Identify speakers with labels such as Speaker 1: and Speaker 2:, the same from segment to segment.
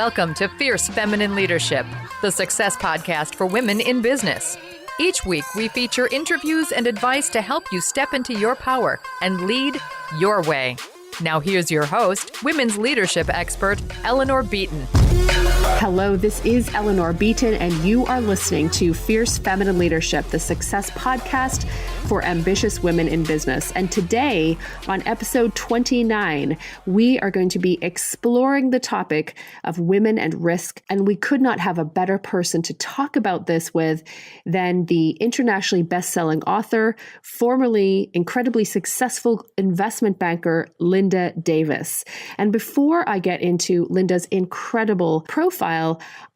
Speaker 1: Welcome to Fierce Feminine Leadership, the success podcast for women in business. Each week, we feature interviews and advice to help you step into your power and lead your way. Now here's your host, women's leadership expert, Eleanor Beaton.
Speaker 2: Hello, this is Eleanor Beaton, and you are listening to Fierce Feminine Leadership, the success podcast for ambitious women in business. And today, on episode 29, we are going to be exploring the topic of women and risk. And we could not have a better person to talk about this with than the internationally best-selling author, formerly incredibly successful investment banker, Linda Davies. And before I get into Linda's incredible profile,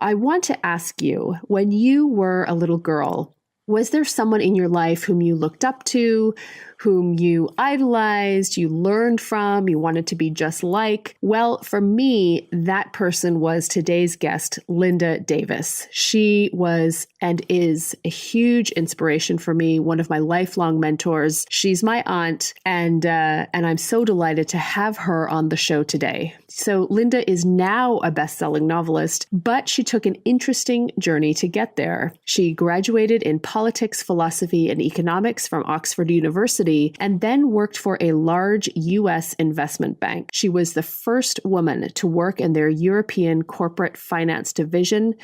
Speaker 2: I want to ask you, when you were a little girl, was there someone in your life whom you looked up to, whom you idolized, you learned from, you wanted to be just like? Well, for me, that person was today's guest, Linda Davies. She was and is a huge inspiration for me, one of my lifelong mentors. She's my aunt, and I'm so delighted to have her on the show today. So Linda is now a best-selling novelist, but she took an interesting journey to get there. She graduated in politics, philosophy, and economics from Oxford University, and then worked for a large U.S. investment bank. She was the first woman to work in their European corporate finance division,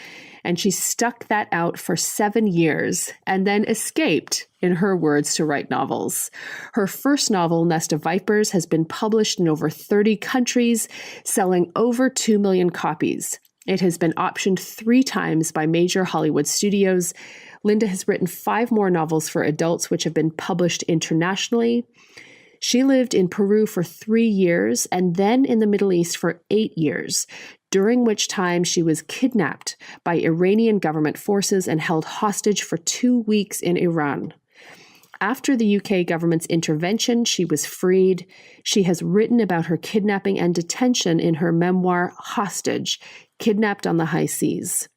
Speaker 2: and she stuck that out for 7 years and then escaped, in her words, to write novels. Her first novel, Nest of Vipers, has been published in over 30 countries, selling over 2 million copies. It has been optioned 3 times by major Hollywood studios. Linda has written 5 more novels for adults, which have been published internationally. She lived in Peru for 3 years and then in the Middle East for 8 years, during which time she was kidnapped by Iranian government forces and held hostage for 2 weeks in Iran. After the UK government's intervention, she was freed. She has written about her kidnapping and detention in her memoir, Hostage, Kidnapped on the High Seas.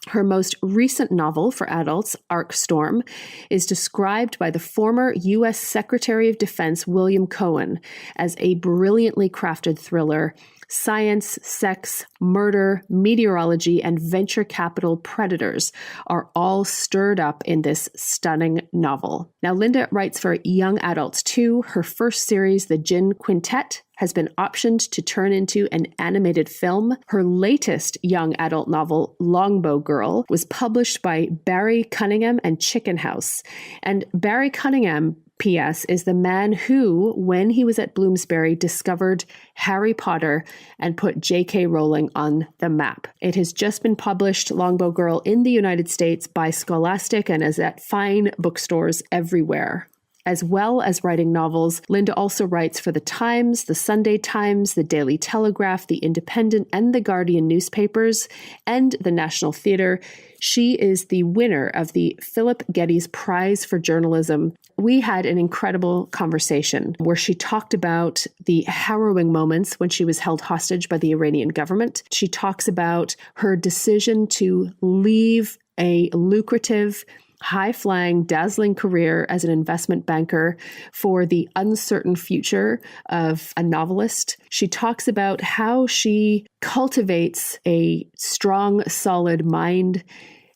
Speaker 2: Her most recent novel for adults, Arc Storm, is described by the former U.S. Secretary of Defense William Cohen as a brilliantly crafted thriller. Science, sex, murder, meteorology, and venture capital predators are all stirred up in this stunning novel. Now, Linda writes for young adults too. Her first series, The Gin Quintet, has been optioned to turn into an animated film. Her latest young adult novel, Longbow Girl, was published by Barry Cunningham and Chicken House. And Barry Cunningham, P.S., is the man who, when he was at Bloomsbury, discovered Harry Potter and put J.K. Rowling on the map. It has just been published, Longbow Girl, in the United States by Scholastic and is at fine bookstores everywhere. As well as writing novels, Linda also writes for The Times, The Sunday Times, The Daily Telegraph, The Independent, and The Guardian newspapers, and the National Theatre. She is the winner of the Philip Geddes Prize for Journalism. We had an incredible conversation where she talked about the harrowing moments when she was held hostage by the Iranian government. She talks about her decision to leave a lucrative, high-flying, dazzling career as an investment banker for the uncertain future of a novelist. She talks about how she cultivates a strong, solid mind,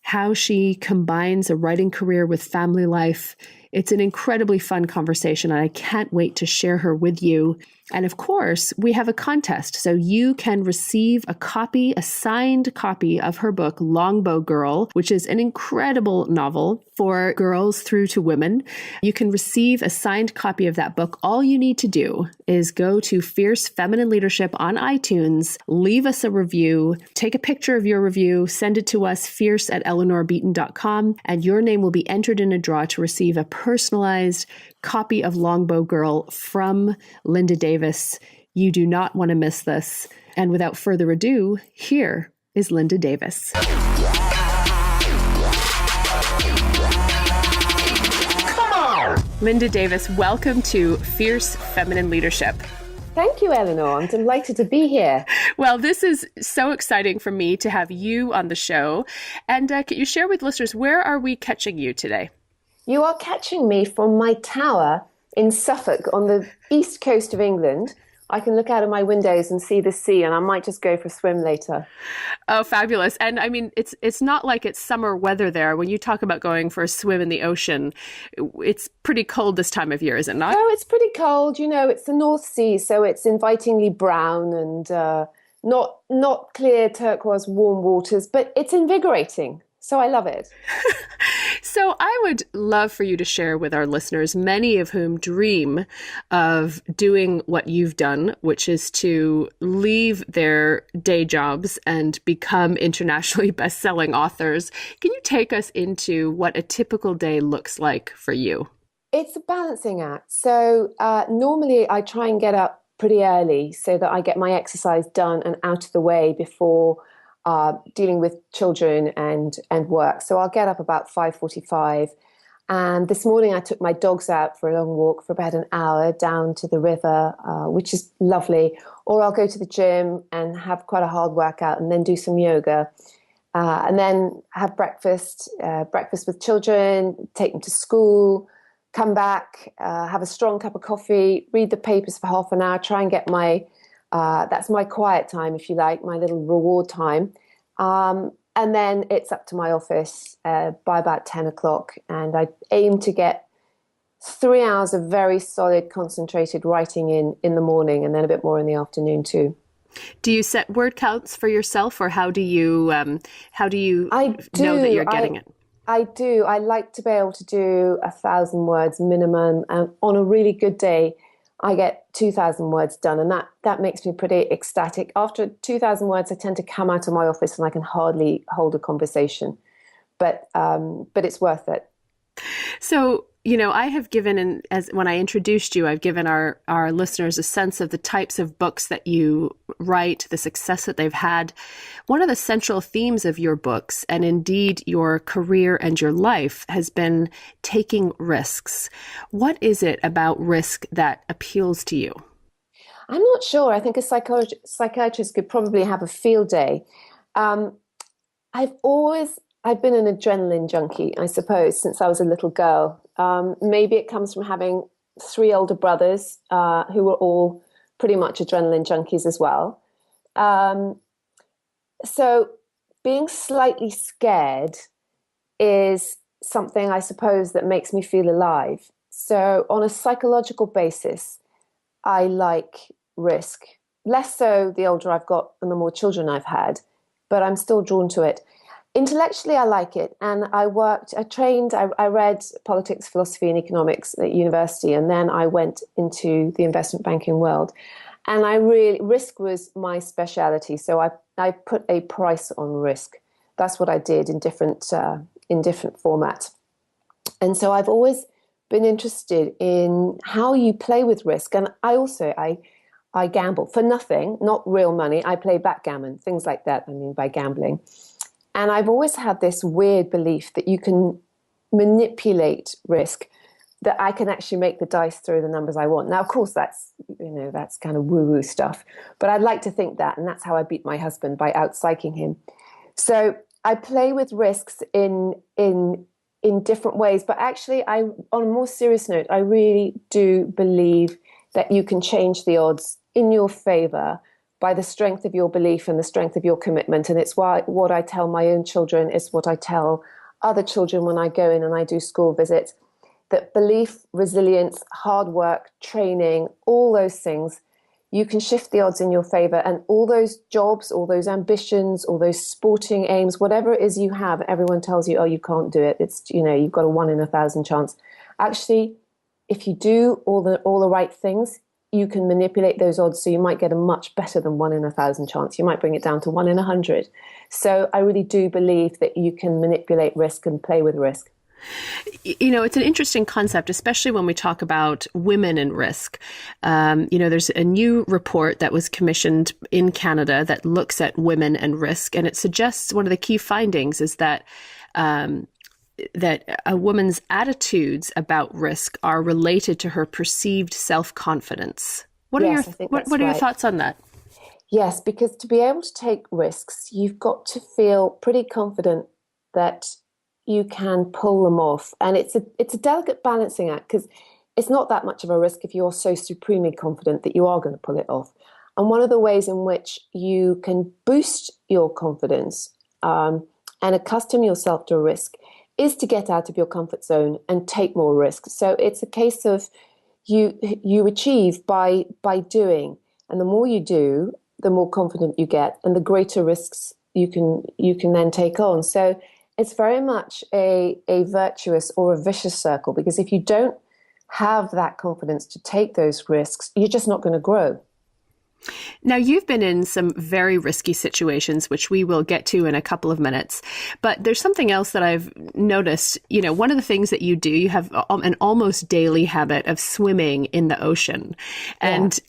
Speaker 2: how she combines a writing career with family life. It's an incredibly fun conversation, and I can't wait to share her with you. And of course, we have a contest, so you can receive a signed copy of her book, Longbow Girl, which is an incredible novel for girls through to women. You can receive a signed copy of that book. All you need to do is go to Fierce Feminine Leadership on iTunes, leave us a review, take a picture of your review, send it to us, fierce@eleanorbeaton.com, and your name will be entered in a draw to receive a personalized copy of Longbow Girl from Linda Davies. You do not want to miss this. And without further ado, here is Linda Davies. Come on! Linda Davies, welcome to Fierce Feminine Leadership.
Speaker 3: Thank you, Eleanor. I'm delighted to be here.
Speaker 2: Well, this is so exciting for me to have you on the show. And can you share with listeners, where are we catching you today?
Speaker 3: You are catching me from my tower in Suffolk on the east coast of England. I can look out of my windows and see the sea, and I might just go for a swim later.
Speaker 2: Oh, fabulous. And I mean, it's not like it's summer weather there. When you talk about going for a swim in the ocean, it's pretty cold this time of year, is it not?
Speaker 3: Oh, it's pretty cold. It's the North Sea, so it's invitingly brown and not clear turquoise warm waters, but it's invigorating. So I love it.
Speaker 2: So I would love for you to share with our listeners, many of whom dream of doing what you've done, which is to leave their day jobs and become internationally best-selling authors. Can you take us into what a typical day looks like for you?
Speaker 3: It's a balancing act. So normally I try and get up pretty early so that I get my exercise done and out of the way before dealing with children and work. So I'll get up about 5:45. And this morning I took my dogs out for a long walk for about an hour down to the river, which is lovely. Or I'll go to the gym and have quite a hard workout and then do some yoga. And then have breakfast with children, take them to school, come back, have a strong cup of coffee, read the papers for half an hour, try and get that's my quiet time, if you like, my little reward time. And then it's up to my office by about 10 o'clock. And I aim to get 3 hours of very solid, concentrated writing in the morning and then a bit more in the afternoon too.
Speaker 2: Do you set word counts for yourself, or how do you know that you're getting it?
Speaker 3: I do. I like to be able to do 1,000 words minimum. And on a really good day, I get 2,000 words done, and that makes me pretty ecstatic. After 2,000 words, I tend to come out of my office and I can hardly hold a conversation, but it's worth it.
Speaker 2: So, I have given, when I introduced you, I've given our listeners a sense of the types of books that you write, the success that they've had. One of the central themes of your books, and indeed your career and your life, has been taking risks. What is it about risk that appeals to you?
Speaker 3: I'm not sure. I think a psychiatrist could probably have a field day. I've been an adrenaline junkie, I suppose, since I was a little girl. Maybe it comes from having 3 older brothers who were all pretty much adrenaline junkies as well. So being slightly scared is something, I suppose, that makes me feel alive. So on a psychological basis, I like risk. Less so the older I've got and the more children I've had, but I'm still drawn to it. Intellectually, I like it. And I read politics, philosophy, and economics at university. And then I went into the investment banking world. And risk was my speciality. So I put a price on risk. That's what I did in different formats. And so I've always been interested in how you play with risk. And I gamble for nothing, not real money. I play backgammon, things like that, by gambling. And I've always had this weird belief that you can manipulate risk, that I can actually make the dice throw the numbers I want. Now, of course, that's kind of woo-woo stuff. But I'd like to think that, and that's how I beat my husband, by out-psyching him. So I play with risks in different ways. But actually, on a more serious note, I really do believe that you can change the odds in your favor by the strength of your belief and the strength of your commitment. And it's what I tell my own children, is what I tell other children when I go in and I do school visits, that belief, resilience, hard work, training, all those things, you can shift the odds in your favor. And all those jobs, all those ambitions, all those sporting aims, whatever it is you have, everyone tells you, oh, you can't do it. It's, you've got a 1 in 1,000 chance. Actually, if you do all the right things, you can manipulate those odds, so you might get a much better than 1 in 1,000 chance. You might bring it down to 1 in 100. So I really do believe that you can manipulate risk and play with risk.
Speaker 2: It's an interesting concept, especially when we talk about women and risk. There's a new report that was commissioned in Canada that looks at women and risk, and it suggests one of the key findings is that a woman's attitudes about risk are related to her perceived self-confidence. What are your thoughts on that?
Speaker 3: Yes, because to be able to take risks, you've got to feel pretty confident that you can pull them off. And it's a delicate balancing act, because it's not that much of a risk if you're so supremely confident that you are going to pull it off. And one of the ways in which you can boost your confidence and accustom yourself to risk is to get out of your comfort zone and take more risk. So it's a case of you achieve by doing, and the more you do, the more confident you get, and the greater risks you can then take on. So it's very much a virtuous or a vicious circle, because if you don't have that confidence to take those risks, you're just not going to grow.
Speaker 2: Now, you've been in some very risky situations, which we will get to in a couple of minutes. But there's something else that I've noticed. One of the things that you do, you have an almost daily habit of swimming in the ocean. And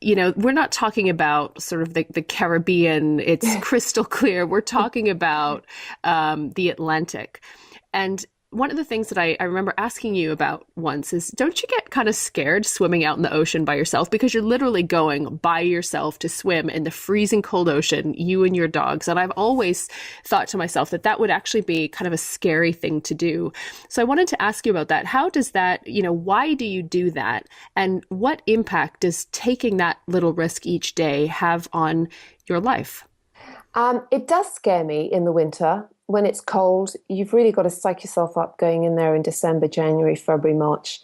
Speaker 2: we're not talking about sort of the Caribbean. It's crystal clear. We're talking about the Atlantic. And one of the things that I remember asking you about once is, don't you get kind of scared swimming out in the ocean by yourself? Because you're literally going by yourself to swim in the freezing cold ocean, you and your dogs. And I've always thought to myself that would actually be kind of a scary thing to do. So I wanted to ask you about that. How does that, why do you do that? And what impact does taking that little risk each day have on your life?
Speaker 3: It does scare me in the winter. When it's cold, you've really got to psych yourself up going in there in December, January, February, March,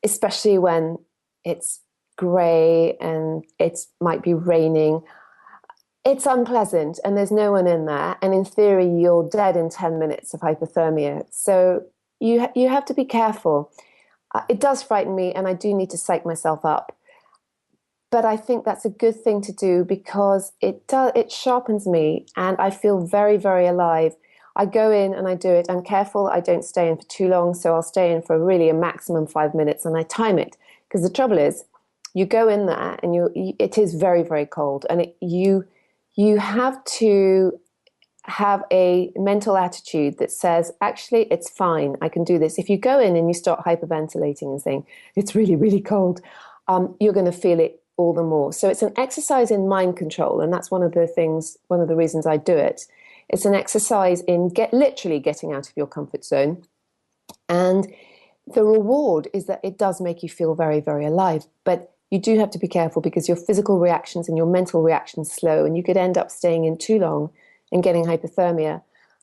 Speaker 3: especially when it's grey and it might be raining. It's unpleasant and there's no one in there. And in theory, you're dead in 10 minutes of hypothermia. So you have to be careful. It does frighten me, and I do need to psych myself up. But I think that's a good thing to do, because it sharpens me and I feel very, very alive. I go in and I do it. I'm careful I don't stay in for too long, so I'll stay in for really a maximum 5 minutes, and I time it. Because the trouble is, you go in there and it is very, very cold, and you have to have a mental attitude that says, actually, it's fine, I can do this. If you go in and you start hyperventilating and saying, it's really, really cold, you're going to feel it all the more. So it's an exercise in mind control, and that's one of the reasons I do it. It's an exercise in literally getting out of your comfort zone. And the reward is that it does make you feel very, very alive. But you do have to be careful, because your physical reactions and your mental reactions slow, and you could end up staying in too long and getting hypothermia.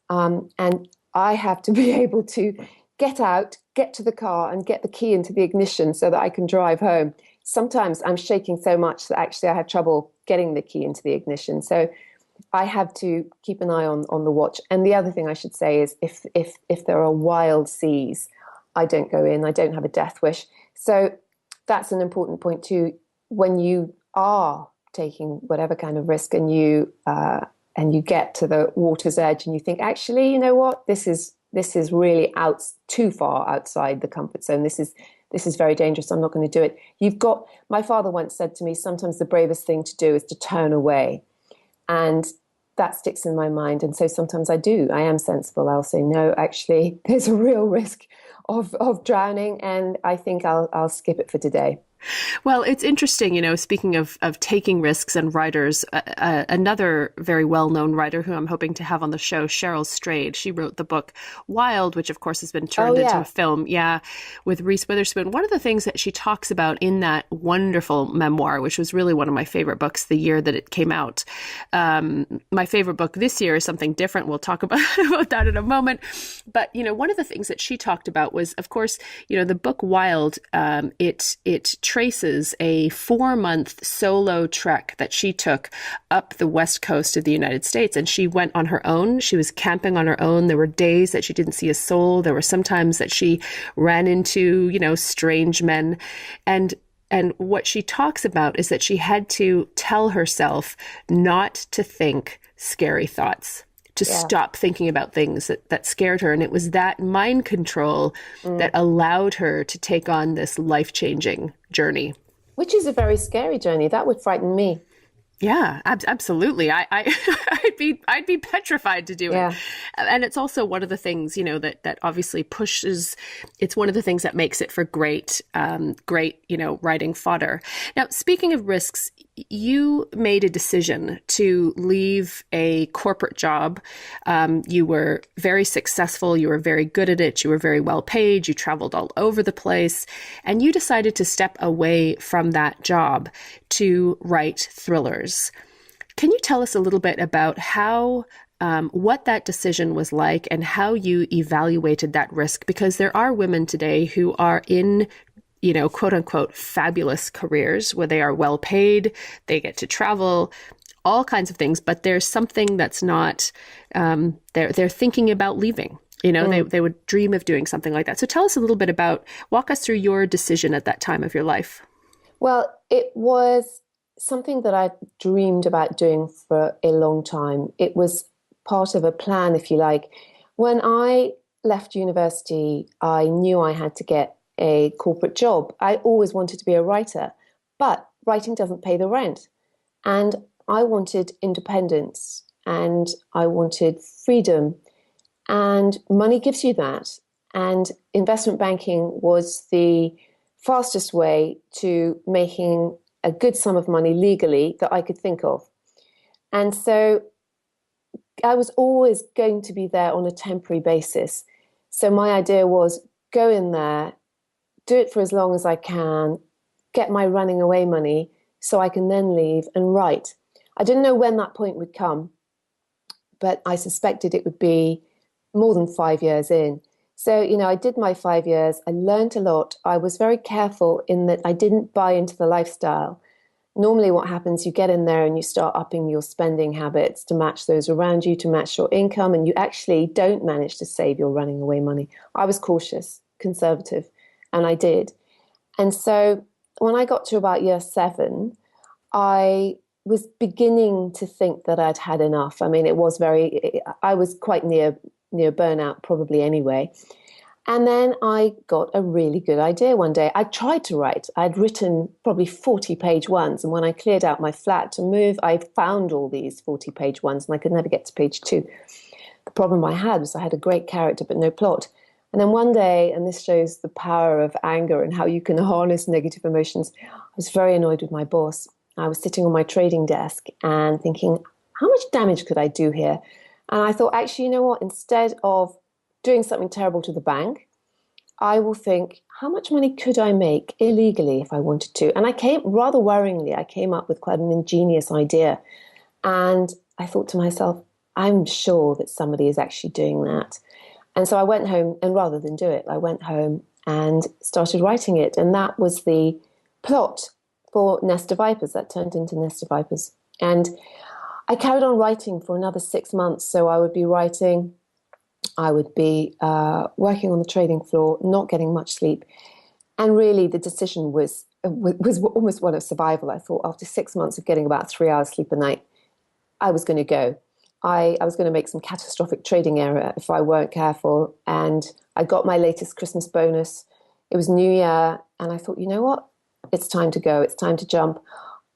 Speaker 3: And I have to be able to get out, get to the car, and get the key into the ignition so that I can drive home. Sometimes I'm shaking so much that actually I have trouble getting the key into the ignition. So I have to keep an eye on the watch. And the other thing I should say is, if there are wild seas, I don't go in. I don't have a death wish. So that's an important point too. When you are taking whatever kind of risk, and you get to the water's edge, and you think, actually, you know what, this is really too far outside the comfort zone. This is very dangerous. I'm not going to do it. My father once said to me, sometimes the bravest thing to do is to turn away. And that sticks in my mind. And so sometimes I do. I am sensible. I'll say, no, actually, there's a real risk of drowning, and I think I'll skip it for today.
Speaker 2: Well, it's interesting, speaking of taking risks and writers, another very well-known writer who I'm hoping to have on the show, Cheryl Strayed. She wrote the book Wild, which of course has been turned into a film, with Reese Witherspoon. One of the things that she talks about in that wonderful memoir, which was really one of my favorite books the year that it came out. My favorite book this year is something different. We'll talk about that in a moment. But, one of the things that she talked about was, of course, the book Wild, it traces a 4-month solo trek that she took up the west coast of the United States. And she went on her own. She was camping on her own. There were days that she didn't see a soul. There were some times that she ran into, strange men. And what she talks about is that she had to tell herself not to think scary thoughts, to stop thinking about things that scared her. And it was that mind control that allowed her to take on this life-changing journey.
Speaker 3: Which is a very scary journey. That would frighten me.
Speaker 2: Yeah, absolutely. I'd be petrified to do it. And it's also one of the things, that obviously pushes, it's one of the things that makes it for great, writing fodder. Now, speaking of risks, you made a decision to leave a corporate job. You were very successful. You were very good at it. You were very well paid. You traveled all over the place. And you decided to step away from that job to write thrillers. Can you tell us a little bit about how what that decision was like and how you evaluated that risk? Because there are women today who are in, quote unquote, fabulous careers where they are well paid, they get to travel, all kinds of things, but there's something that's not, they're thinking about leaving. They would dream of doing something like that. So tell us a little bit walk us through your decision at that time of your life.
Speaker 3: Well, it was something that I dreamed about doing for a long time. It was part of a plan, if you like. When I left university, I knew I had to get a corporate job. I always wanted to be a writer, but writing doesn't pay the rent. And I wanted independence and I wanted freedom, and money gives you that. And investment banking was the fastest way to making a good sum of money legally that I could think of. And so I was always going to be there on a temporary basis. So my idea was go in there, do it for as long as I can, get my running away money so I can then leave and write. I didn't know when that point would come, but I suspected it would be more than 5 years in. So, I did my 5 years. I learned a lot. I was very careful in that I didn't buy into the lifestyle. Normally what happens, you get in there and you start upping your spending habits to match those around you, to match your income, and you actually don't manage to save your running away money. I was cautious, conservative, and I did. And so when I got to about year 7, I was beginning to think that I'd had enough. I mean, I was quite near burnout probably anyway. And then I got a really good idea one day. I tried to write. I'd written probably 40-page ones. And when I cleared out my flat to move, I found all these 40-page ones and I could never get to page 2. The problem I had was I had a great character, but no plot. And then one day, and this shows the power of anger and how you can harness negative emotions, I was very annoyed with my boss. I was sitting on my trading desk and thinking, how much damage could I do here? And I thought, actually, you know what? Instead of doing something terrible to the bank, I will think, how much money could I make illegally if I wanted to? And rather worryingly, I came up with quite an ingenious idea. And I thought to myself, I'm sure that somebody is actually doing that. And so I went home, and rather than do it, I went home and started writing it. And that was the plot for Nest of Vipers. That turned into Nest of Vipers. And I carried on writing for another 6 months. So I would be writing, I would be working on the trading floor, not getting much sleep. And really the decision was almost one of survival. I thought after 6 months of getting about 3 hours sleep a night, I was going to go. I was going to make some catastrophic trading error if I weren't careful. And I got my latest Christmas bonus. It was New Year. And I thought, you know what? It's time to go. It's time to jump.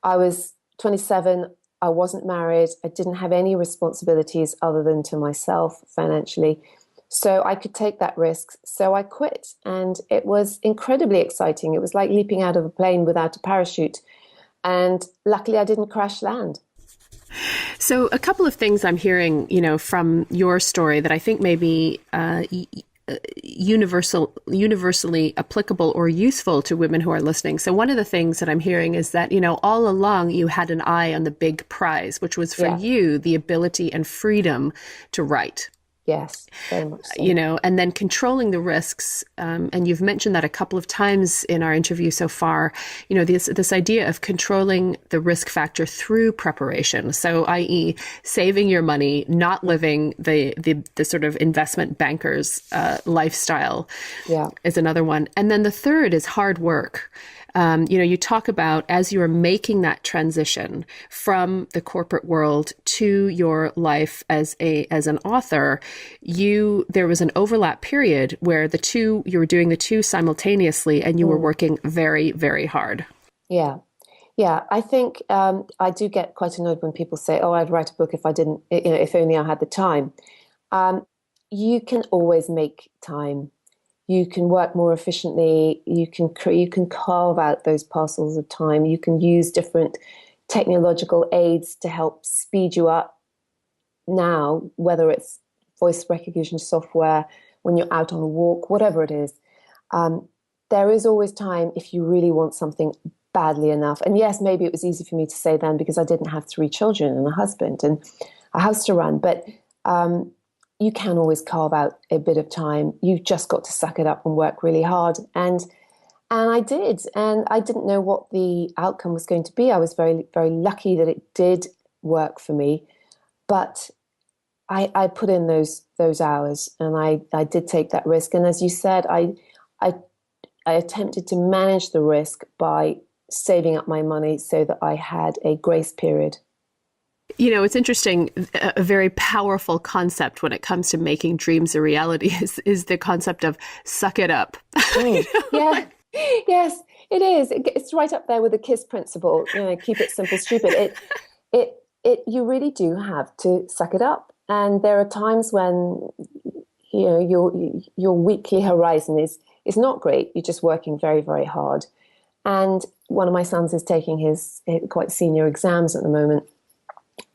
Speaker 3: I was 27. I wasn't married. I didn't have any responsibilities other than to myself financially. So I could take that risk. So I quit. And it was incredibly exciting. It was like leaping out of a plane without a parachute. And luckily I didn't crash land.
Speaker 2: So a couple of things I'm hearing, from your story that I think may be universally applicable or useful to women who are listening. So one of the things that I'm hearing is that, all along you had an eye on the big prize, which was for you the ability and freedom to write.
Speaker 3: Yes, very much so.
Speaker 2: And then controlling the risks. And you've mentioned that a couple of times in our interview so far, this idea of controlling the risk factor through preparation. So, i.e. saving your money, not living the sort of investment banker's lifestyle is another one. And then the third is hard work. You talk about as you were making that transition from the corporate world to your life as an author, there was an overlap period where you were doing the two simultaneously and you were working very, very hard.
Speaker 3: Yeah. Yeah. I think I do get quite annoyed when people say, oh, I'd write a book if I didn't, if only I had the time. You can always make time. You can work more efficiently. You can carve out those parcels of time. You can use different technological aids to help speed you up now, whether it's voice recognition software, when you're out on a walk, whatever it is. There is always time if you really want something badly enough. And yes, maybe it was easy for me to say then because I didn't have 3 children and a husband and a house to run. But you can always carve out a bit of time. You've just got to suck it up and work really hard. And I did. And I didn't know what the outcome was going to be. I was very, very lucky that it did work for me. But I put in those hours, and I did take that risk. And as you said, I attempted to manage the risk by saving up my money so that I had a grace period.
Speaker 2: You know, it's interesting. A very powerful concept when it comes to making dreams a reality is the concept of suck it up.
Speaker 3: Mm. Yeah. Yes, it is. It's right up there with the KISS principle. You know, keep it simple, stupid. You really do have to suck it up. And there are times when, you know, your weekly horizon is not great. You're just working very, very hard. And one of my sons is taking his quite senior exams at the moment.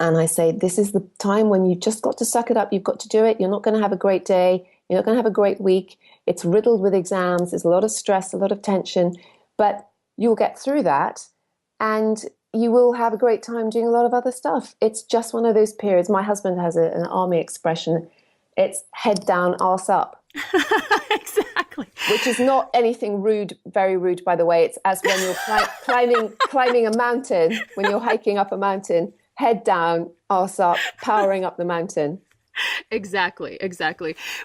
Speaker 3: And I say, this is the time when you've just got to suck it up. You've got to do it. You're not going to have a great day. You're not going to have a great week. It's riddled with exams. There's a lot of stress, a lot of tension, but you'll get through that. And you will have a great time doing a lot of other stuff. It's just one of those periods. My husband has an army expression. It's head down, arse up.
Speaker 2: Exactly.
Speaker 3: Which is not anything rude, very rude, by the way. It's as when you're climbing a mountain, when you're hiking up a mountain, head down, arse up, powering up the mountain.
Speaker 2: Exactly.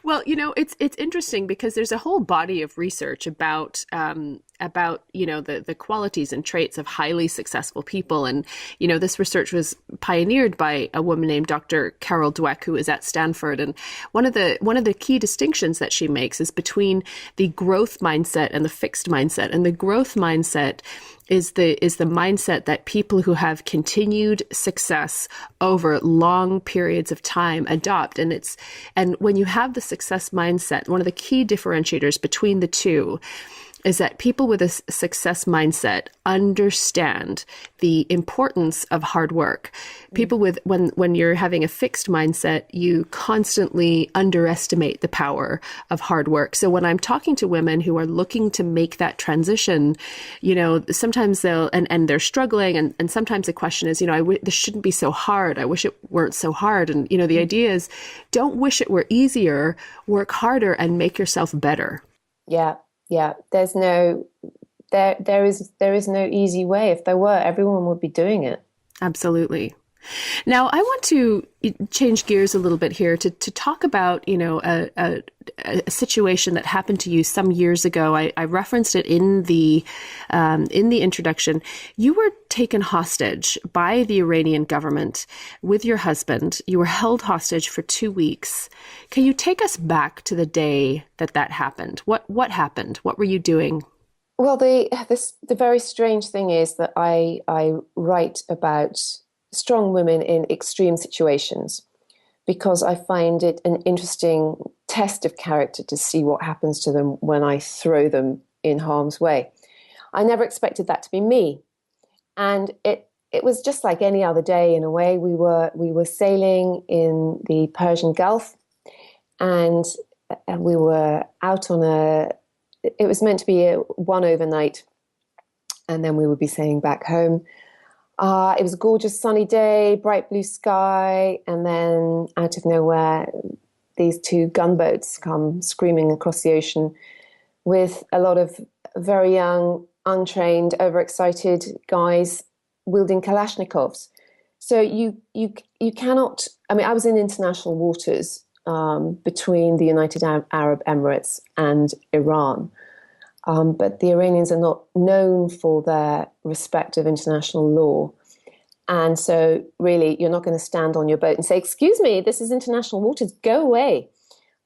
Speaker 2: Well, you know, it's interesting because there's a whole body of research about you know, the qualities and traits of highly successful people. And, you know, this research was pioneered by a woman named Dr. Carol Dweck, who is at Stanford. And one of the key distinctions that she makes is between the growth mindset and the fixed mindset. And the growth mindset is the mindset that people who have continued success over long periods of time adopt. And when you have the success mindset, one of the key differentiators between the two is that people with a success mindset understand the importance of hard work. People with, when you're having a fixed mindset, you constantly underestimate the power of hard work. So when I'm talking to women who are looking to make that transition, you know, sometimes and they're struggling. And sometimes the question is, you know, this shouldn't be so hard. I wish it weren't so hard. And, you know, the idea is don't wish it were easier, work harder and make yourself better.
Speaker 3: Yeah. Yeah, there is no easy way. If there were, everyone would be doing it. Absolutely.
Speaker 2: Now, I want to change gears a little bit here to talk about, you know, a situation that happened to you some years ago. I referenced it in the introduction. You were taken hostage by the Iranian government with your husband. You were held hostage for 2 weeks. Can you take us back to the day that happened? What happened? What were you doing?
Speaker 3: Well, the very strange thing is that I write about strong women in extreme situations because I find it an interesting test of character to see what happens to them when I throw them in harm's way. I never expected that to be me. And it was just like any other day in a way. We were sailing in the Persian Gulf and we were out on it was meant to be one overnight and then we would be sailing back home. It was a gorgeous sunny day, bright blue sky, and then out of nowhere, these 2 gunboats come screaming across the ocean with a lot of very young, untrained, overexcited guys wielding Kalashnikovs. So you cannot. I mean, I was in international waters between the United Arab Emirates and Iran. But the Iranians are not known for their respect of international law. And so really, you're not going to stand on your boat and say, excuse me, this is international waters, go away.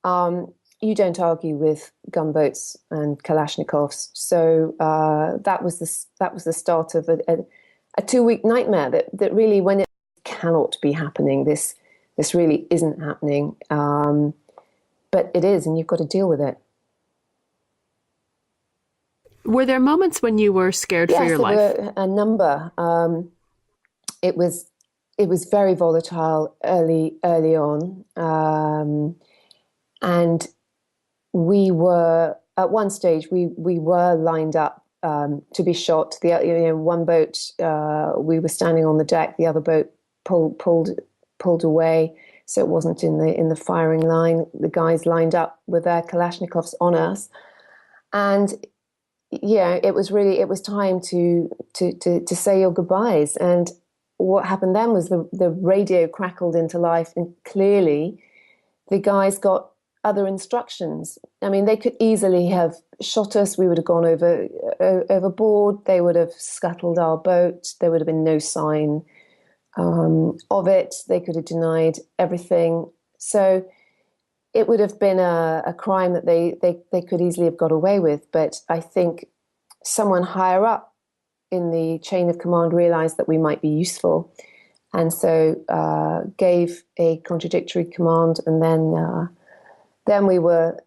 Speaker 3: You don't argue with gunboats and Kalashnikovs. So that was the start of a 2-week nightmare that really, when it cannot be happening, this really isn't happening. But it is, and you've got to deal with it.
Speaker 2: Were there moments when you were scared for your life?
Speaker 3: Yes, there were a number. it was very volatile early on, and we were at one stage we were lined up to be shot. One boat, we were standing on the deck. The other boat pulled away, so it wasn't in the firing line. The guys lined up with their Kalashnikovs on us, and it was time to say your goodbyes. And what happened then was the radio crackled into life, and clearly the guys got other instructions. I mean, they could easily have shot us. We would have gone overboard. They would have scuttled our boat. There would have been no sign of it. They could have denied everything. So it would have been a crime that they could easily have got away with. But I think someone higher up in the chain of command realized that we might be useful, and so gave a contradictory command, and then we were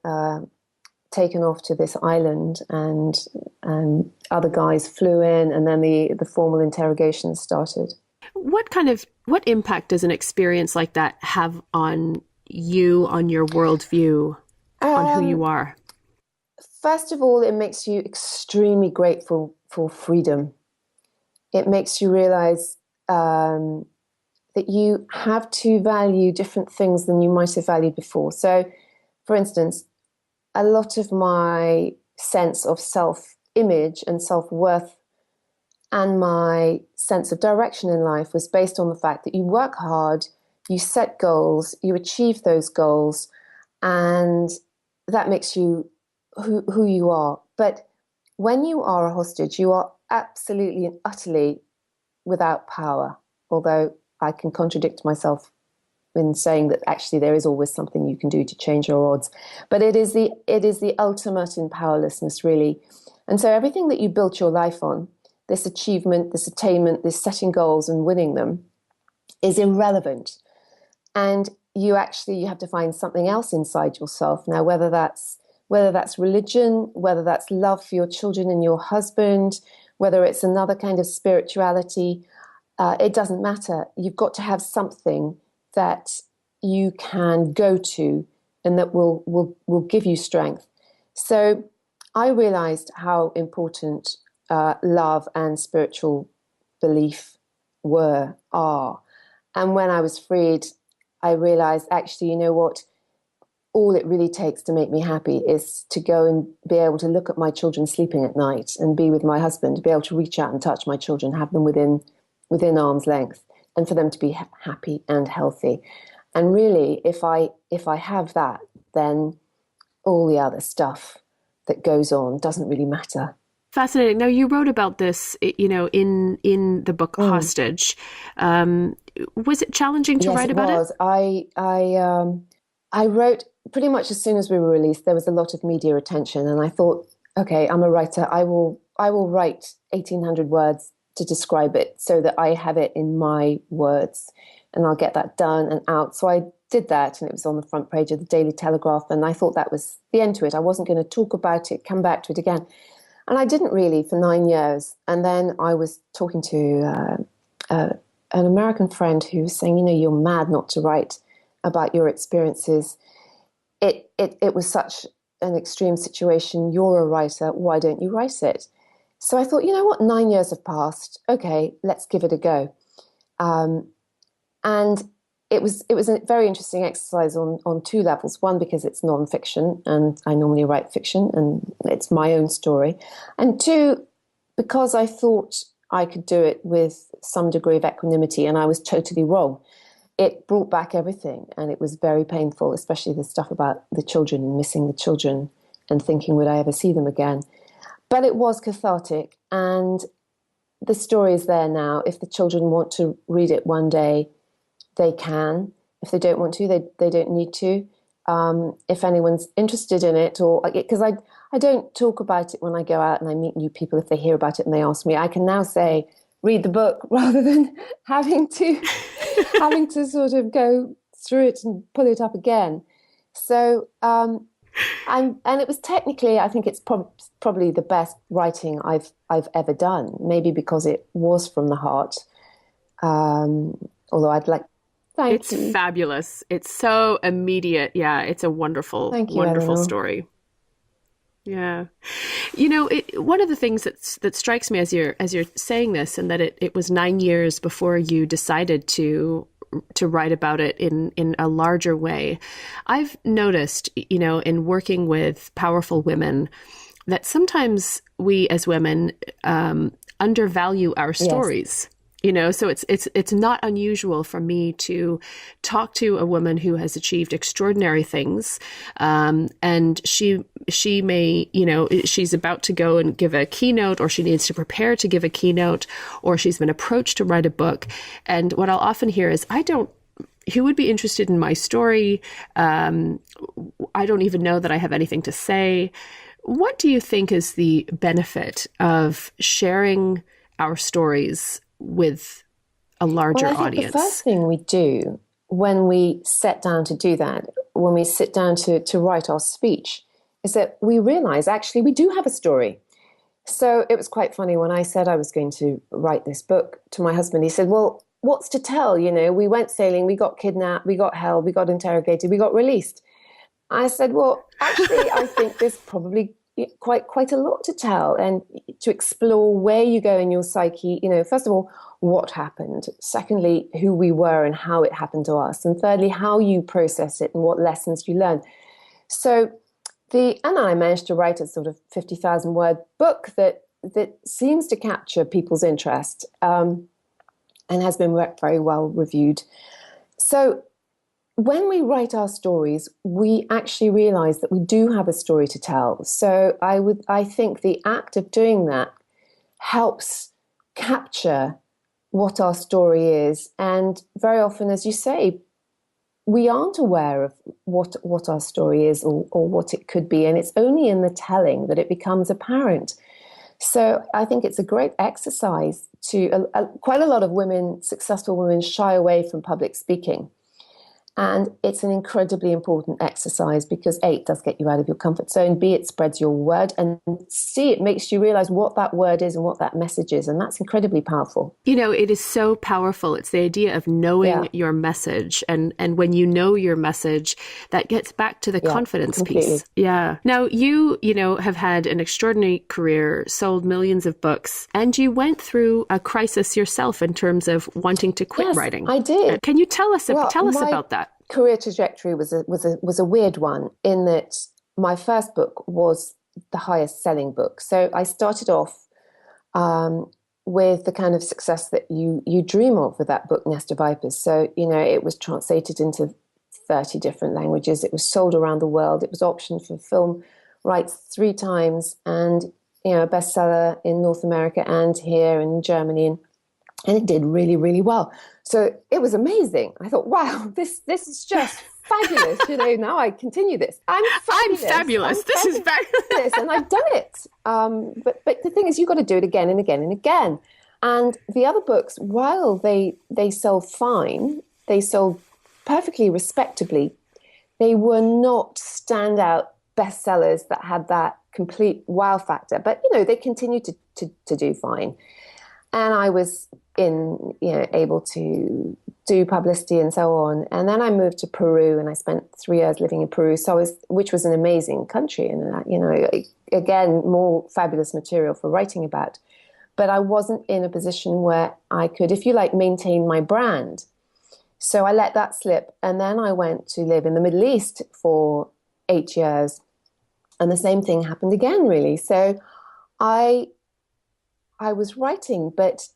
Speaker 3: taken off to this island, and other guys flew in, and then the formal interrogation started.
Speaker 2: What impact does an experience like that have on you, on your worldview, on who you are?
Speaker 3: First of all, it makes you extremely grateful for freedom. It makes you realize that you have to value different things than you might have valued before. So, for instance, a lot of my sense of self-image and self-worth and my sense of direction in life was based on the fact that you work hard, you set goals, you achieve those goals, and that makes you who you are. But when you are a hostage, you are absolutely and utterly without power, although I can contradict myself in saying that actually there is always something you can do to change your odds. But it is the ultimate in powerlessness, really. And so everything that you built your life on, this achievement, this attainment, this setting goals and winning them, is irrelevant. And you have to find something else inside yourself. Now, whether that's religion, whether that's love for your children and your husband, whether it's another kind of spirituality, it doesn't matter. You've got to have something that you can go to and that will give you strength. So I realized how important love and spiritual belief are. And when I was freed, I realized, actually, you know what? All it really takes to make me happy is to go and be able to look at my children sleeping at night and be with my husband, be able to reach out and touch my children, have them within arm's length, and for them to be happy and healthy. And really, if I have that, then all the other stuff that goes on doesn't really matter.
Speaker 2: Fascinating. Now, you wrote about this, in the book Hostage. Was it challenging to write about it?
Speaker 3: Yes, it was. I wrote pretty much as soon as we were released. There was a lot of media attention, and I thought, okay, I'm a writer. I will write 1,800 words to describe it so that I have it in my words, and I'll get that done and out. So I did that, and it was on the front page of the Daily Telegraph, and I thought that was the end to it. I wasn't going to talk about it, come back to it again. And I didn't really for 9 years. And then I was talking to an American friend who was saying, you're mad not to write about your experiences. It was such an extreme situation. You're a writer. Why don't you write it? So I thought, you know what? 9 years have passed. Okay, let's give it a go. And it was a very interesting exercise on two levels. One, because it's nonfiction, and I normally write fiction, and it's my own story. And two, because I thought I could do it with some degree of equanimity, and I was totally wrong. It brought back everything, and it was very painful, especially the stuff about the children and missing the children and thinking, would I ever see them again? But it was cathartic, and the story is there now. If the children want to read it one day, they can. If they don't want to, they don't need to. If anyone's interested in it, or because I don't talk about it when I go out and I meet new people. If they hear about it and they ask me, I can now say, read the book, rather than having to sort of go through it and pull it up again. So and it was technically, I think it's probably the best writing I've ever done. Maybe because it was from the heart. Although I'd like, thank
Speaker 2: It's
Speaker 3: you.
Speaker 2: fabulous. It's so immediate. Yeah, it's a wonderful,
Speaker 3: Thank you,
Speaker 2: wonderful
Speaker 3: Eleanor.
Speaker 2: story. Yeah. You know, one of the things that strikes me as you're saying this, and that it was 9 years before you decided to write about it in a larger way. I've noticed, you know, in working with powerful women, that sometimes we as women undervalue our stories. Yes. You know, so it's not unusual for me to talk to a woman who has achieved extraordinary things, and she may, you know, she's about to go and give a keynote, or she needs to prepare to give a keynote, or she's been approached to write a book, and what I'll often hear is, who would be interested in my story? I don't even know that I have anything to say. What do you think is the benefit of sharing our stories with a larger audience?
Speaker 3: The first thing we do when we sit down to do that, when we sit down to write our speech, is that we realize actually we do have a story. So it was quite funny when I said I was going to write this book to my husband. He said, well, what's to tell? You know, we went sailing, we got kidnapped, we got held, we got interrogated, we got released. I said, well, actually, I think there's probably quite a lot to tell, and to explore where you go in your psyche. You know, first of all, what happened? Secondly, who we were and how it happened to us. And thirdly, how you process it and what lessons you learn. So and I managed to write a sort of 50,000 word book that seems to capture people's interest, and has been very well reviewed. So when we write our stories, we actually realize that we do have a story to tell. So I think the act of doing that helps capture what our story is. And very often, as you say, we aren't aware of what our story is, or what it could be. And it's only in the telling that it becomes apparent. So I think it's a great exercise to quite a lot of women, successful women, shy away from public speaking. And it's an incredibly important exercise because A, it does get you out of your comfort zone, B, it spreads your word, and C, it makes you realize what that word is and what that message is. And that's incredibly powerful.
Speaker 2: You know, it is so powerful. It's the idea of knowing your message. And when you know your message, that gets back to the confidence piece. Yeah. Now, you know, have had an extraordinary career, sold millions of books, and you went through a crisis yourself in terms of wanting to quit writing.
Speaker 3: I did.
Speaker 2: Can you tell us about that?
Speaker 3: Career trajectory was a weird one, in that my first book was the highest selling book. So I started off with the kind of success that you dream of with that book, Nest of Vipers. So, you know, it was translated into 30 different languages. It was sold around the world. It was optioned for film rights 3 times, and, you know, a bestseller in North America and here in Germany, and it did really, really well. So it was amazing. I thought, wow, this is just fabulous. You know, now I continue this. I'm fabulous.
Speaker 2: This is fabulous.
Speaker 3: And I've done it. But the thing is, you've got to do it again and again and again. And the other books, while they sold fine, they sold perfectly respectably, they were not standout bestsellers that had that complete wow factor. But, you know, they continued to do fine. And I was able to do publicity and so on. And then I moved to Peru, and I spent 3 years living in Peru, which was an amazing country. And, you know, again, more fabulous material for writing about. But I wasn't in a position where I could, if you like, maintain my brand. So I let that slip. And then I went to live in the Middle East for 8 years. And the same thing happened again, really. So I was writing, but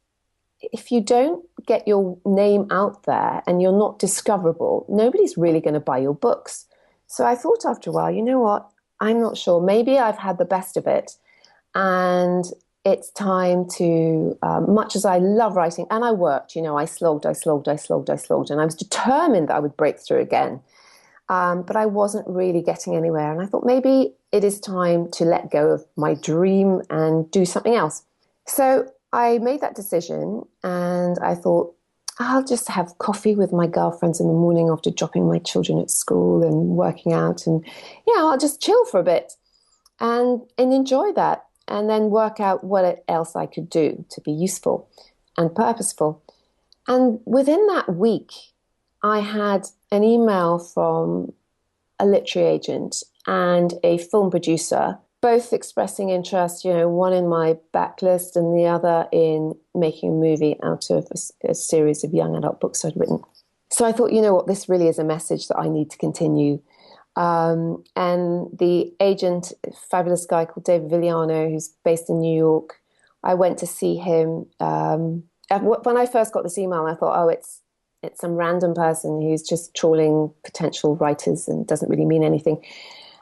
Speaker 3: if you don't get your name out there and you're not discoverable, nobody's really going to buy your books. So I thought after a while, you know what? I'm not sure. Maybe I've had the best of it, and it's time to, much as I love writing, and I worked, you know, I slogged, and I was determined that I would break through again. But I wasn't really getting anywhere. And I thought maybe it is time to let go of my dream and do something else. So I made that decision, and I thought, I'll just have coffee with my girlfriends in the morning after dropping my children at school and working out, and I'll just chill for a bit and enjoy that, and then work out what else I could do to be useful and purposeful. And within that week, I had an email from a literary agent and a film producer, both expressing interest, one in my backlist and the other in making a movie out of a series of young adult books I'd written. So I thought, you know what, this really is a message that I need to continue. And the agent, a fabulous guy called David Villano, who's based in New York, I went to see him. When I first got this email, I thought, oh, it's some random person who's just trawling potential writers and doesn't really mean anything.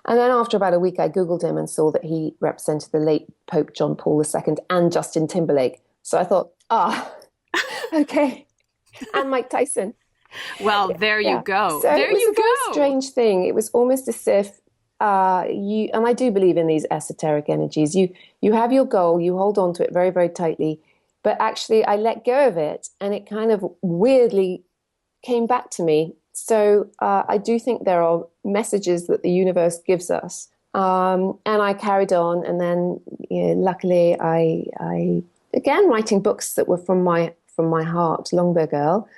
Speaker 3: And then after about a week, I Googled him and saw that he represented the late Pope John Paul II and Justin Timberlake. So I thought, okay. And Mike Tyson.
Speaker 2: Well, there you go.
Speaker 3: So it was a very strange thing. It was almost as if and I do believe in these esoteric energies. You have your goal, you hold on to it very, very tightly. But actually, I let go of it, and it kind of weirdly came back to me. So I do think there are messages that the universe gives us. And I carried on, and then luckily I again writing books that were from my heart, Longbow Girl.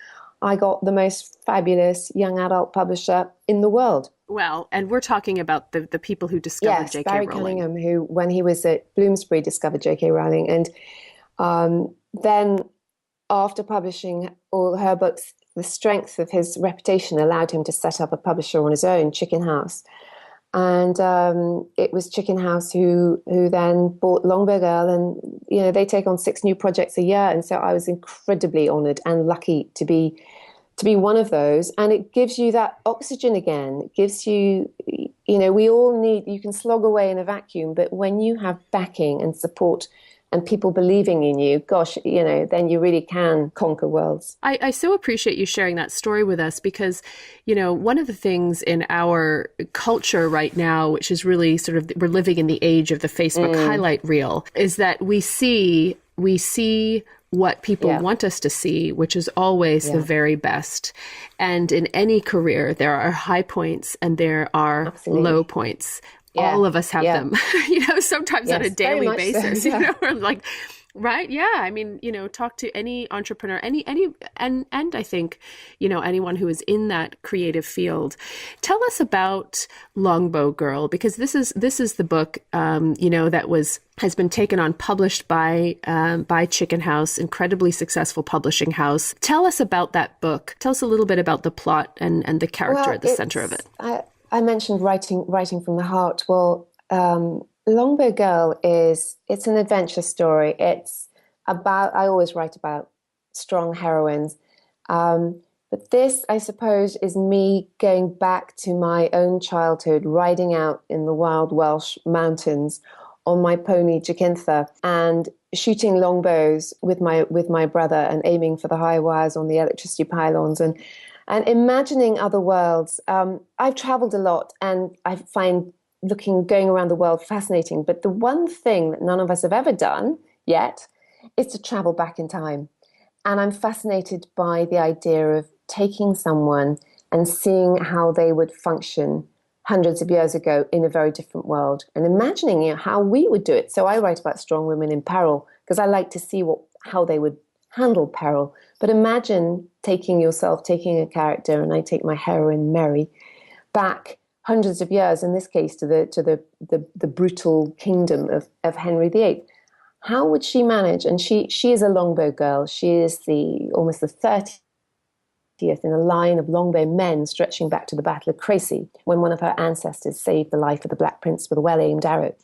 Speaker 3: I got the most fabulous young adult publisher in the world.
Speaker 2: Well, and we're talking about the people who discovered J.K.
Speaker 3: Barry
Speaker 2: Rowling.
Speaker 3: Cunningham, who, when he was at Bloomsbury, discovered J.K. Rowling. And then after publishing all her books, the strength of his reputation allowed him to set up a publisher on his own, Chicken House. And it was Chicken House who then bought Longbow Girl, and they take on 6 new projects a year. And so I was incredibly honoured and lucky to be one of those. And it gives you that oxygen again. It gives you, we all need. You can slog away in a vacuum, but when you have backing and support and people believing in you, gosh, then you really can conquer worlds.
Speaker 2: I so appreciate you sharing that story with us because, one of the things in our culture right now, which is really sort of, we're living in the age of the Facebook highlight reel, is that we see what people want us to see, which is always the very best. And in any career, there are high points and there are low points. Yeah. All of us have them, sometimes on a daily basis, we're like, right. Yeah. I mean, talk to any entrepreneur, and I think, anyone who is in that creative field. Tell us about Longbow Girl, because this is the book, that has been taken on, published by Chicken House, incredibly successful publishing house. Tell us about that book. Tell us a little bit about the plot and the character at the center of it.
Speaker 3: I mentioned writing from the heart. Well, Longbow Girl it's an adventure story. It's about, I always write about strong heroines. But this, I suppose, is me going back to my own childhood, riding out in the wild Welsh mountains on my pony Jacintha and shooting longbows with my brother and aiming for the high wires on the electricity pylons and imagining other worlds. I've traveled a lot and I find going around the world fascinating. But the one thing that none of us have ever done yet is to travel back in time. And I'm fascinated by the idea of taking someone and seeing how they would function hundreds of years ago in a very different world and imagining how we would do it. So I write about strong women in peril because I like to see how they would handle peril. But imagine taking a character, and I take my heroine Mary back hundreds of years, in this case to the brutal kingdom of Henry VIII. How would she manage? And she is a Longbow Girl. She is almost the 30th in a line of longbow men stretching back to the Battle of Crecy, when one of her ancestors saved the life of the Black Prince with a well-aimed arrow,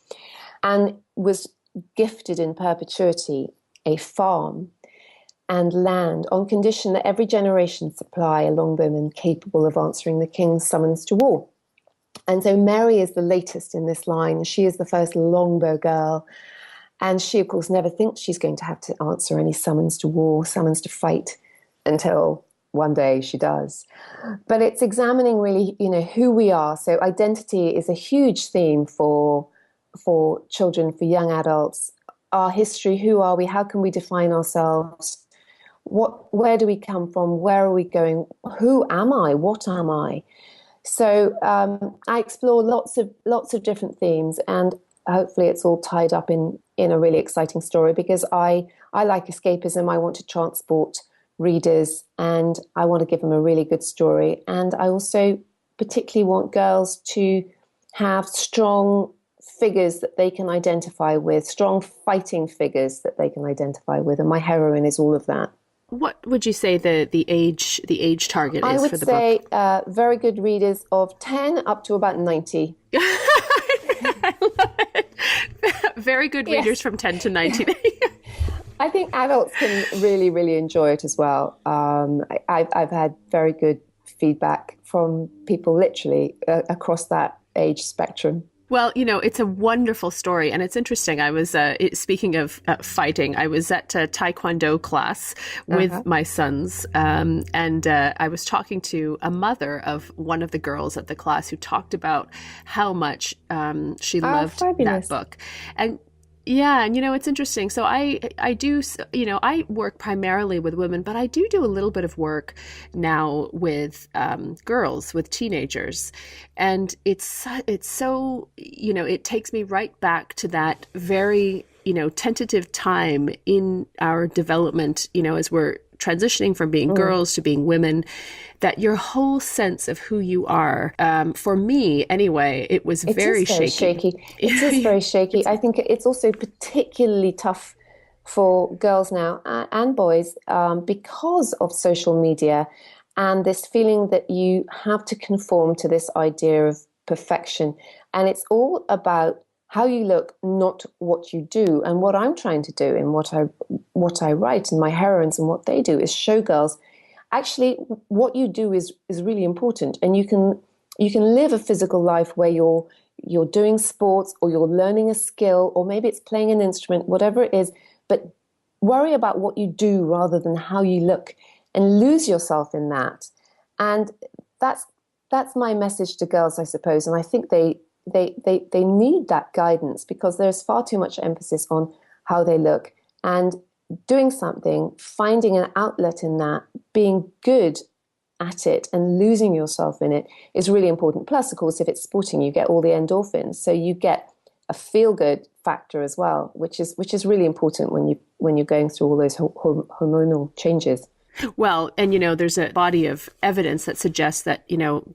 Speaker 3: and was gifted in perpetuity a farm and land on condition that every generation supply a longbowman capable of answering the king's summons to war. And so Mary is the latest in this line. She is the first Longbow Girl. And she, of course, never thinks she's going to have to answer any summons to war, summons to fight, until one day she does. But it's examining really, who we are. So identity is a huge theme for children, for young adults. Our history, who are we? How can we define ourselves? Where do we come from? Where are we going? Who am I? What am I? So I explore lots of different themes, and hopefully it's all tied up in a really exciting story, because I like escapism. I want to transport readers, and I want to give them a really good story. And I also particularly want girls to have strong figures that they can identify with, strong fighting figures that they can identify with. And my heroine is all of that.
Speaker 2: What would you say the age target is for the book?
Speaker 3: I would say very good readers of 10 up to about 90.
Speaker 2: I love it. Very good readers from 10 to 90.
Speaker 3: I think adults can really, really enjoy it as well. I've had very good feedback from people literally across that age spectrum.
Speaker 2: Well, it's a wonderful story, and it's interesting. I was, speaking of fighting, I was at a Taekwondo class with my sons, and I was talking to a mother of one of the girls at the class who talked about how much she loved that book. And yeah, and it's interesting. So I do, I work primarily with women, but I do a little bit of work now with girls, with teenagers. And it's so, it takes me right back to that very, tentative time in our development, as we're transitioning from being girls to being women, that your whole sense of who you are, for me anyway, it was very shaky.
Speaker 3: It is very shaky. I think it's also particularly tough for girls now and boys because of social media and this feeling that you have to conform to this idea of perfection. And it's all about how you look, not what you do. And what I'm trying to do and what I write and my heroines and what they do is show girls actually what you do is really important. And you can live a physical life where you're doing sports or you're learning a skill, or maybe it's playing an instrument, whatever it is, but worry about what you do rather than how you look and lose yourself in that. And that's my message to girls, I suppose. And I think they need that guidance because there's far too much emphasis on how they look, and doing something, finding an outlet in that, being good at it and losing yourself in it is really important. Plus, of course, if it's sporting, you get all the endorphins. So you get a feel-good factor as well, which is really important when you're going through all those hormonal changes.
Speaker 2: Well, and there's a body of evidence that suggests that,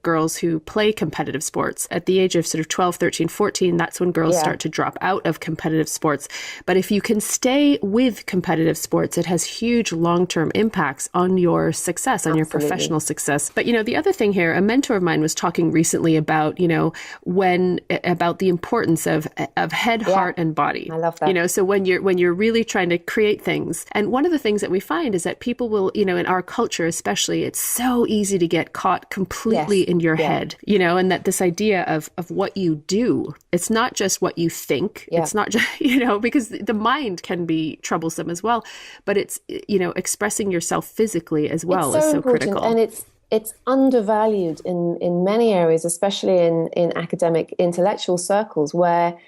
Speaker 2: girls who play competitive sports at the age of sort of 12, 13, 14, that's when girls start to drop out of competitive sports. But if you can stay with competitive sports, it has huge long-term impacts on your success, on your professional success. But, the other thing here, a mentor of mine was talking recently about, about the importance of head, heart, and body.
Speaker 3: I love that.
Speaker 2: So when you're really trying to create things, and one of the things that we find is that people will, in our culture especially, it's so easy to get caught completely in your head, and that this idea of what you do, it's not just what you think. It's not just, because the mind can be troublesome as well, but it's, expressing yourself physically as well is so critical.
Speaker 3: And it's undervalued in many areas, especially in academic intellectual circles, where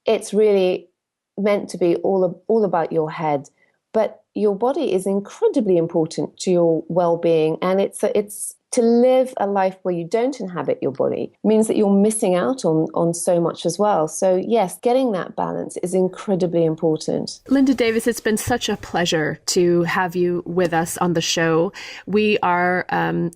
Speaker 3: it's really meant to be all about your head. But your body is incredibly important to your well-being, and it's to live a life where you don't inhabit your body means that you're missing out on so much as well. So yes, getting that balance is incredibly important.
Speaker 2: Linda Davies, it's been such a pleasure to have you with us on the show. We are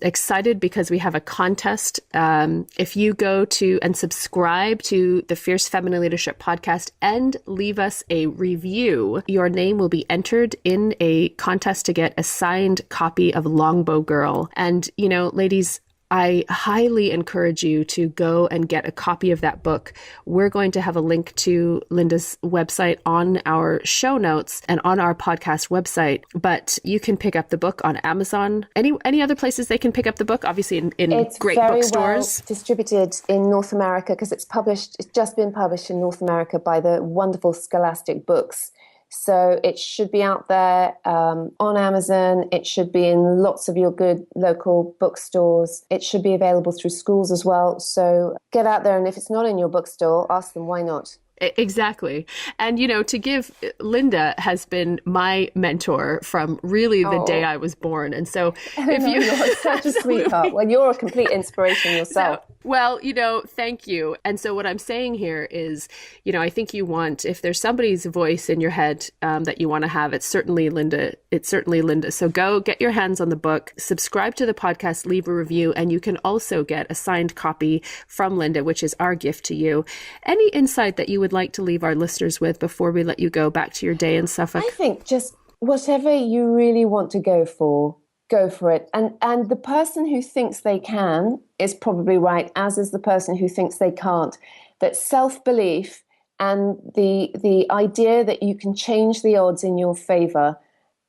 Speaker 2: excited because we have a contest. If you go to and subscribe to the Fierce Feminine Leadership podcast and leave us a review, your name will be entered in a contest to get a signed copy of Longbow Girl. And, ladies, I highly encourage you to go and get a copy of that book. We're going to have a link to Linda's website on our show notes and on our podcast website, but you can pick up the book on Amazon. Any other places they can pick up the book? Obviously in great bookstores.
Speaker 3: Well distributed in North America because it's just been published in North America by the wonderful Scholastic Books. So it should be out there on Amazon. It should be in lots of your good local bookstores. It should be available through schools as well. So get out there, and if it's not in your bookstore, ask them why not.
Speaker 2: Exactly. And, to give, Linda has been my mentor from really the day I was born. And so
Speaker 3: you're such a sweetheart. Well, you're a complete inspiration yourself.
Speaker 2: Well, thank you. And so what I'm saying here is, I think you want, if there's somebody's voice in your head that you want to have, it's certainly Linda. So go get your hands on the book, subscribe to the podcast, leave a review, and you can also get a signed copy from Linda, which is our gift to you. Any insight that you would like to leave our listeners with before we let you go back to your day in Suffolk?
Speaker 3: I think just whatever you really want to go for it. And the person who thinks they can is probably right, as is the person who thinks they can't. That self-belief and the idea that you can change the odds in your favor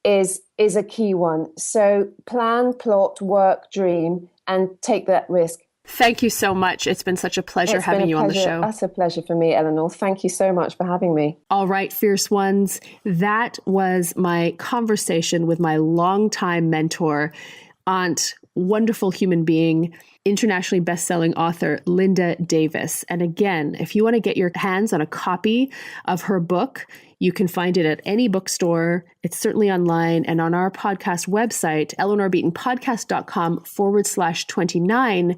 Speaker 3: is a key one. So plan, plot, work, dream, and take that risk.
Speaker 2: Thank you so much. It's been such a pleasure having you on the show.
Speaker 3: That's a pleasure for me, Eleanor. Thank you so much for having me.
Speaker 2: All right, Fierce Ones. That was my conversation with my longtime mentor, aunt, wonderful human being, internationally best-selling author, Linda Davies. And again, if you want to get your hands on a copy of her book, you can find it at any bookstore. It's certainly online. And on our podcast website, eleanorbeatonpodcast.com/29,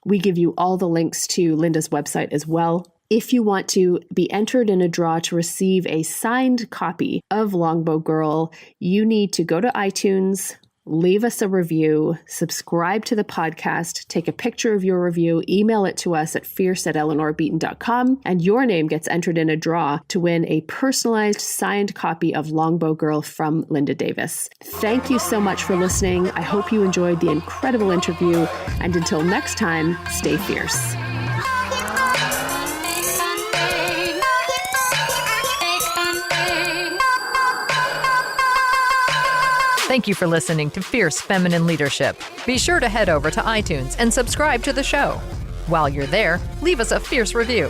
Speaker 2: we give you all the links to Linda's website as well. If you want to be entered in a draw to receive a signed copy of Longbow Girl, you need to go to iTunes, leave us a review, subscribe to the podcast, take a picture of your review, email it to us at fierce@eleanorbeaton.com, and your name gets entered in a draw to win a personalized signed copy of Longbow Girl from Linda Davies. Thank you so much for listening. I hope you enjoyed the incredible interview, and until next time, stay fierce.
Speaker 1: Thank you for listening to Fierce Feminine Leadership. Be sure to head over to iTunes and subscribe to the show. While you're there, leave us a fierce review.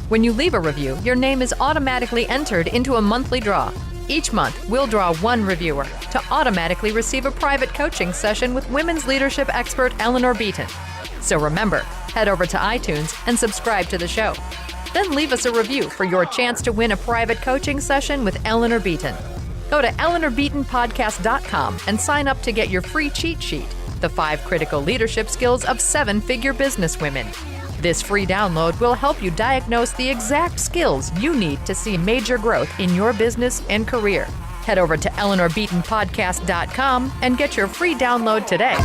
Speaker 1: When you leave a review, your name is automatically entered into a monthly draw. Each month, we'll draw one reviewer to automatically receive a private coaching session with women's leadership expert Eleanor Beaton. So remember, head over to iTunes and subscribe to the show. Then leave us a review for your chance to win a private coaching session with Eleanor Beaton. Go to eleanorbeatonpodcast.com and sign up to get your free cheat sheet, the 5 critical leadership skills of 7-figure businesswomen. This free download will help you diagnose the exact skills you need to see major growth in your business and career. Head over to eleanorbeatonpodcast.com and get your free download today.